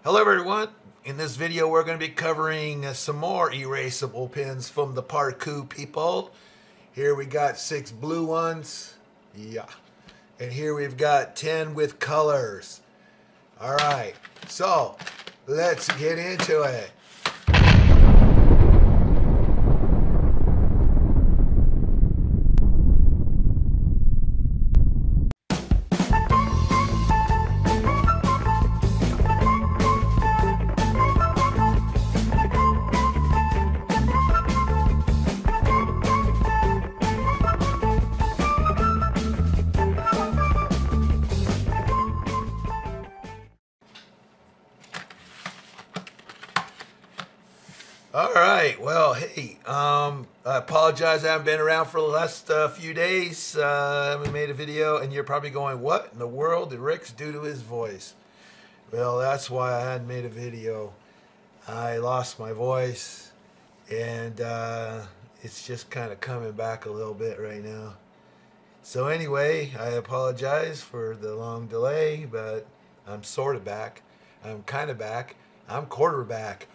Hello everyone. In this video we're going to be covering some more erasable pens from the Parkoo people. Here we got 6 blue ones. Yeah. And here we've got 10 with colors. Alright, so let's get into it. Alright, well, hey, I apologize I haven't been around for the last few days. I haven't made a video, and you're probably going, what in the world did Rix do to his voice? Well, that's why I hadn't made a video. I lost my voice, and it's just kind of coming back a little bit right now. So anyway, I apologize for the long delay, but I'm sort of back. I'm kind of back. I'm quarterback.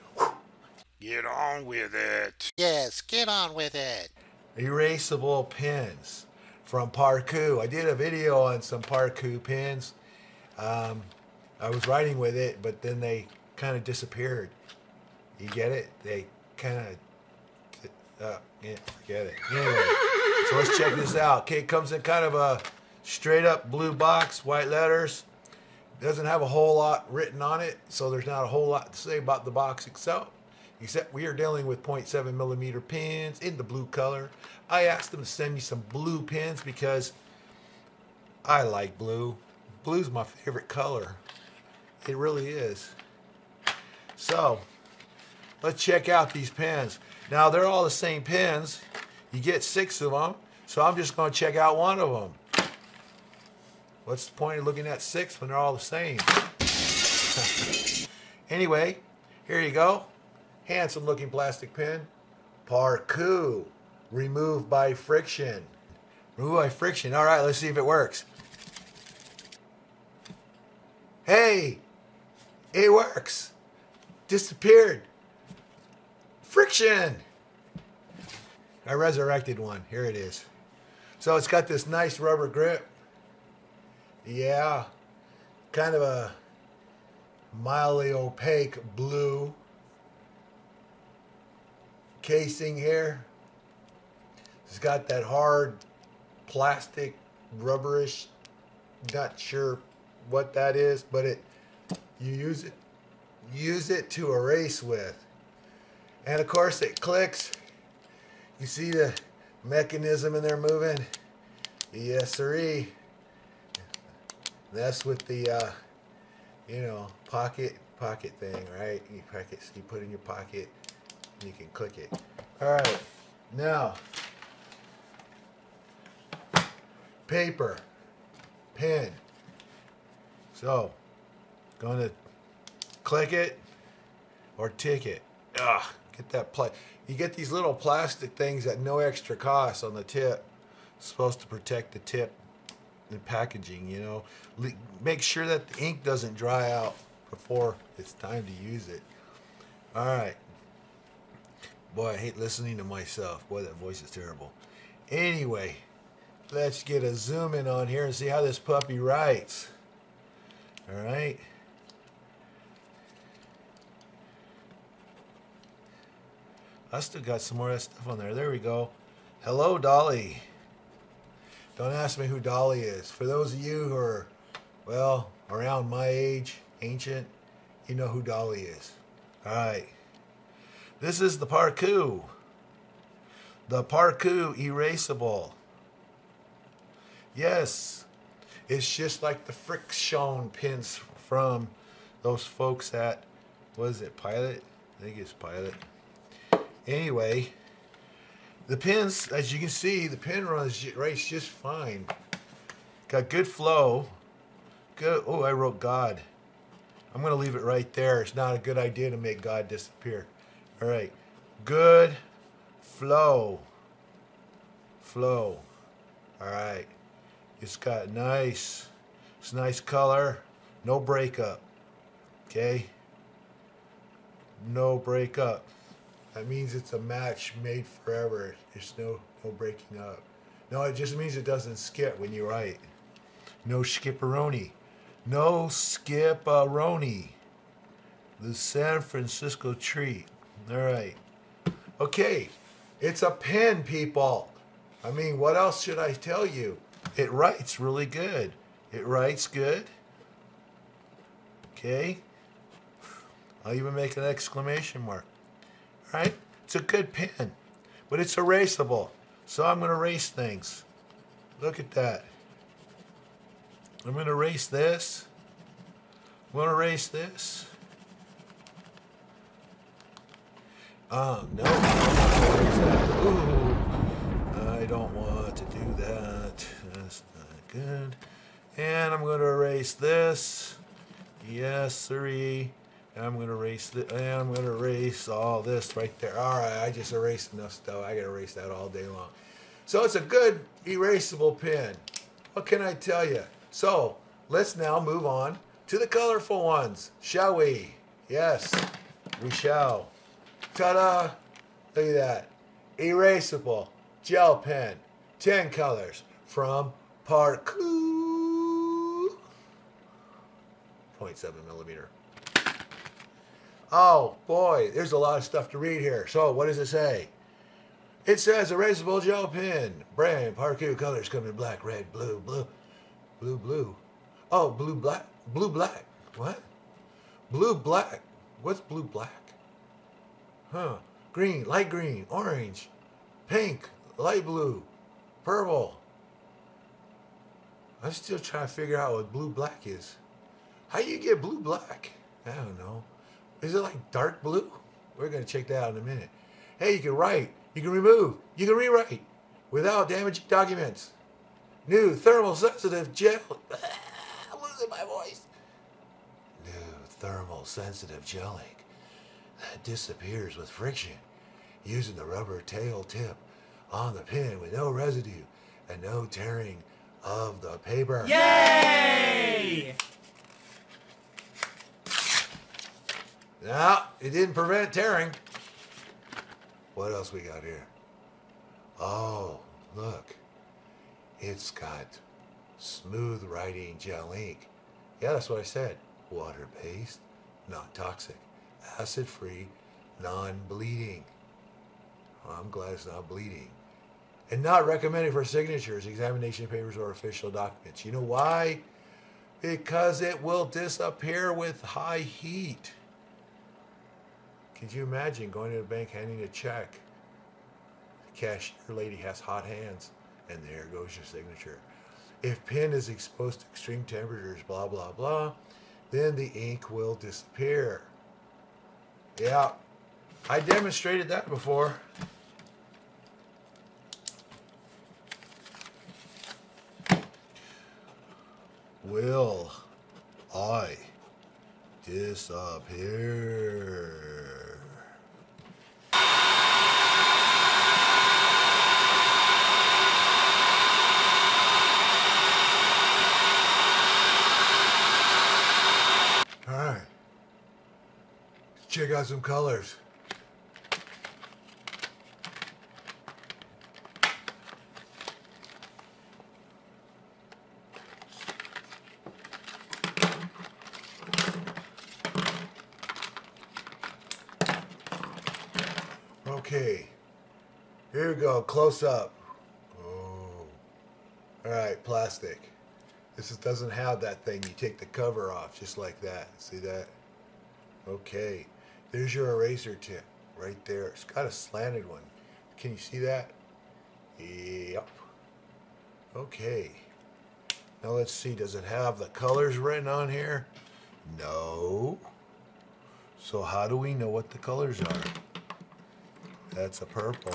Get on with it. Yes, get on with it. Erasable pens from Parkoo. I did a video on some Parkoo pens. I was writing with it, but then they kind of disappeared. You get it? They kind of, yeah, forget it. Anyway, so let's check this out. Okay, it comes in kind of a straight up blue box, white letters. Doesn't have a whole lot written on it, so there's not a whole lot to say about the box itself. Except we are dealing with 0.7mm pens in the blue color. I asked them to send me some blue pens because I like blue. Blue's my favorite color. It really is. So, let's check out these pens. Now, they're all the same pens. You get 6 of them, so I'm just going to check out one of them. What's the point of looking at 6 when they're all the same? Anyway, here you go. Handsome looking plastic pen. Parkoo. Removed by friction. Removed by friction. Alright, let's see if it works. Hey! It works! Disappeared. Friction! I resurrected one. Here it is. So it's got this nice rubber grip. Yeah. Kind of a mildly opaque blue casing here. It's got that hard plastic rubberish, not sure what that is, but you use it to erase with. And of course it clicks. You see the mechanism in there moving? Yes sirree. That's with the you know, pocket thing, right? You put it in your pocket. You can click it. Alright, now paper, pen. So, gonna click it or tick it. Get that you get these little plastic things at no extra cost on the tip. It's supposed to protect the tip and packaging, you know. Make sure that the ink doesn't dry out before it's time to use it. Alright. Boy, I hate listening to myself. Boy, that voice is terrible. Anyway, let's get a zoom in on here and see how this puppy writes. Alright. I still got some more of that stuff on there. There we go. Hello, Dolly. Don't ask me who Dolly is. For those of you who are, well, around my age, ancient, you know who Dolly is. Alright. This is the Parkoo. The Parkoo Erasable. Yes, it's just like the Frixion pens from those folks at, what is it, Pilot? I think it's Pilot. Anyway, the pens, as you can see, the pen runs just fine. Got good flow. Good. Oh, I wrote God. I'm going to leave it right there. It's not a good idea to make God disappear. All right, good flow. All right, it's got it's nice color, no breakup. Okay, no breakup. That means it's a match made forever. There's no breaking up. No, it just means it doesn't skip when you write. No skipperoni. No skipperoni. The San Francisco treat. All right. Okay. It's a pen, people. I mean, what else should I tell you? It writes really good. It writes good. Okay. I'll even make an exclamation mark. All right. It's a good pen, but it's erasable. So I'm going to erase things. Look at that. I'm going to erase this. I'm going to erase this. Oh, no. Ooh, I don't want to do that. That's not good. And I'm going to erase this. Yes, sirree. I'm going to erase this. And I'm going to erase all this right there. All right, I just erased enough stuff. I got to erase that all day long. So it's a good erasable pen. What can I tell you? So let's now move on to the colorful ones, shall we? Yes, we shall. Ta-da! Look at that. Erasable gel pen, 10 colors from Parkoo. 0.7 millimeter. Oh boy, there's a lot of stuff to read here. So what does it say? It says erasable gel pen, brand Parkoo, colors come in black, red, blue, blue. Oh, blue, black. What? Blue, black. What's blue, black? Huh. Green, light green, orange, pink, light blue, purple. I'm still trying to figure out what blue, black is. How do you get blue, black? I don't know. Is it like dark blue? We're going to check that out in a minute. Hey, you can write, you can remove, you can rewrite without damaging documents. New thermal sensitive gel. I'm losing my voice. New thermal sensitive gel ink that disappears with friction using the rubber tail tip on the pen with no residue and no tearing of the paper. Yay! Now, it didn't prevent tearing. What else we got here? Oh, look. It's got smooth writing gel ink. Yeah, that's what I said. Water-based, non-toxic, acid-free, non-bleeding. Well, I'm glad it's not bleeding. And not recommended for signatures, examination papers, or official documents. You know why? Because it will disappear with high heat. Could you imagine going to the bank, handing a check? The cashier lady has hot hands. And there goes your signature. If pen is exposed to extreme temperatures, blah, blah, blah, then the ink will disappear. Yeah, I demonstrated that before. Will I disappear? Alright, let's check out some colors. Okay, here we go, close up. Oh, alright, plastic. This doesn't have that thing. You take the cover off just like that. See that? Okay. There's your eraser tip right there. It's got a slanted one. Can you see that? Yep. Okay. Now let's see. Does it have the colors written on here? No. So how do we know what the colors are? That's a purple.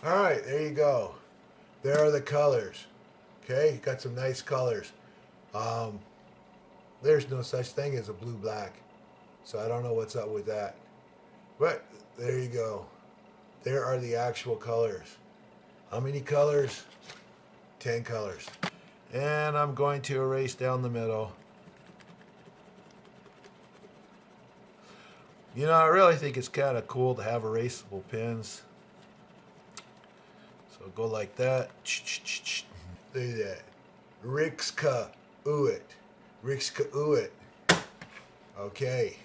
All right, there you go. There are the colors. Okay, got some nice colors. there's no such thing as a blue-black. So I don't know what's up with that. But there you go. There are the actual colors. How many colors? 10 colors. And I'm going to erase down the middle. You know, I really think it's kind of cool to have erasable pens. So go like that. Look at that. Rixcandoit. Rixcandoit. Okay.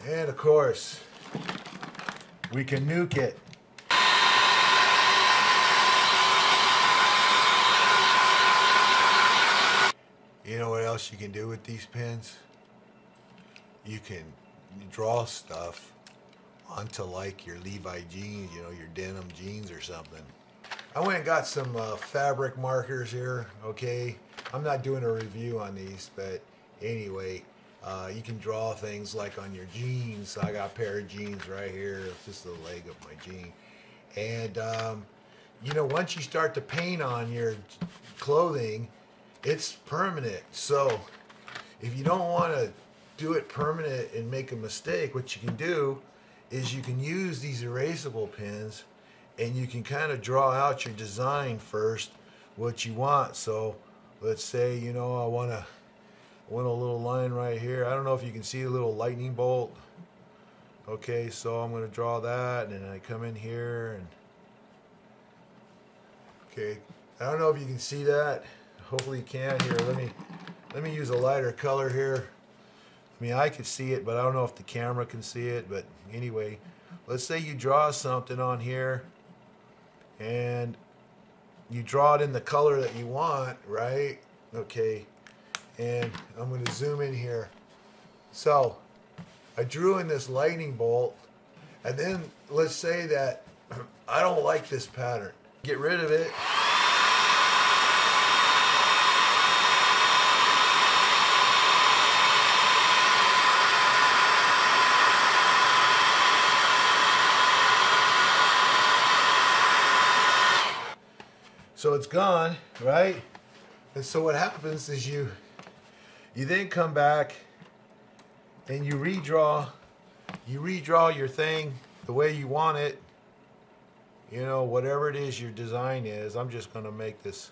And of course, we can nuke it. You know what else you can do with these pens? You can draw stuff onto like your Levi jeans, you know, your denim jeans or something. I went and got some fabric markers here, okay? I'm not doing a review on these, but anyway, you can draw things like on your jeans. I got a pair of jeans right here, just the leg of my jean. And, you know, once you start to paint on your clothing, it's permanent. So if you don't want to do it permanent and make a mistake, what you can do is you can use these erasable pens and you can kind of draw out your design first, what you want. So let's say, you know, I want a little line right here. I don't know if you can see a little lightning bolt. Okay, so I'm going to draw that, and then I come in here and okay, I don't know if you can see that. Hopefully you can. Here, let me use a lighter color here. I mean, I could see it, but I don't know if the camera can see it. But anyway, let's say you draw something on here and you draw it in the color that you want, right? Okay, and I'm going to zoom in here. So I drew in this lightning bolt, and then let's say that I don't like this pattern. Get rid of it. So it's gone, right? And so what happens is you then come back and you redraw your thing the way you want it. You know, whatever it is your design is. I'm just going to make this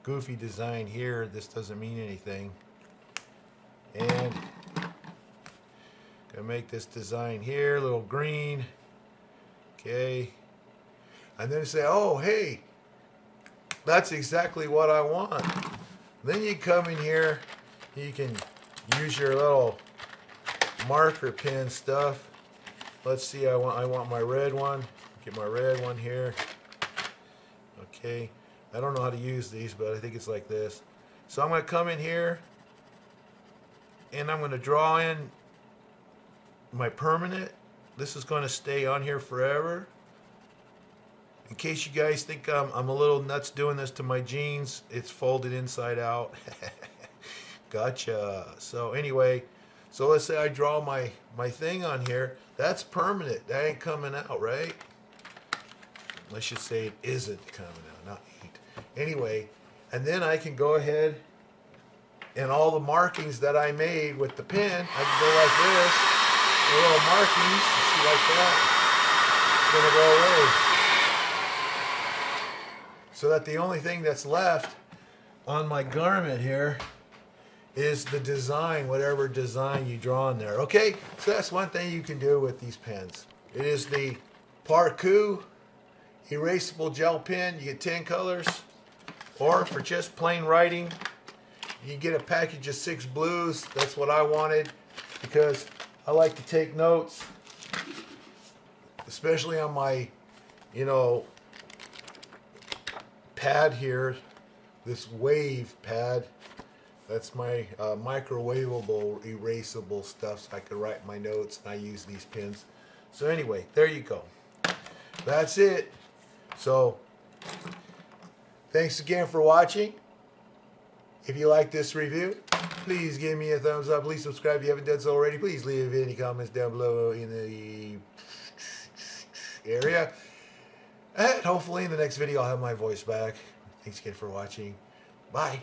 goofy design here. This doesn't mean anything. And gonna make this design here, a little green. Okay. And then say, oh, hey, that's exactly what I want. Then you come in here, you can use your little marker pen stuff. Let's see, I want my red one. Get my red one here. Okay, I don't know how to use these, but I think it's like this. So I'm going to come in here and I'm going to draw in my permanent. This is going to stay on here forever. In case you guys think I'm a little nuts doing this to my jeans, it's folded inside out. Gotcha. So anyway, so let's say I draw my thing on here. That's permanent. That ain't coming out, right? I should say it isn't coming out, not ain't. Anyway, and then I can go ahead and all the markings that I made with the pen, I can go like this. The little markings, see like that. It's going to go away. So that the only thing that's left on my garment here is the design, whatever design you draw in there. Okay, so that's one thing you can do with these pens. It is the Parkoo erasable gel pen. You get 10 colors. Or for just plain writing, you get a package of 6 blues. That's what I wanted because I like to take notes, especially on my, you know, pad here, this wave pad. That's my microwavable erasable stuff, so I can write my notes, and I use these pens. So anyway, there you go. That's it. So thanks again for watching. If you like this review, please give me a thumbs up. Please subscribe if you haven't done so already. Please leave any comments down below in the area. And hopefully in the next video I'll have my voice back. Thanks again for watching. Bye.